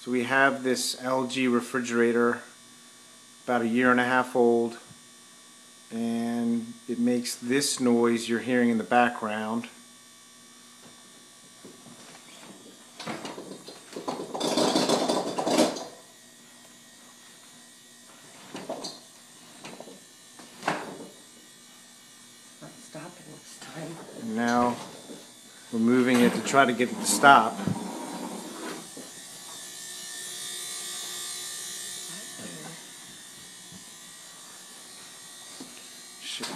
So we have this LG refrigerator, about 1.5 years old, and it makes this noise you're hearing in the background. Stop it next time. And now we're moving it to try to get it to stop. Shit.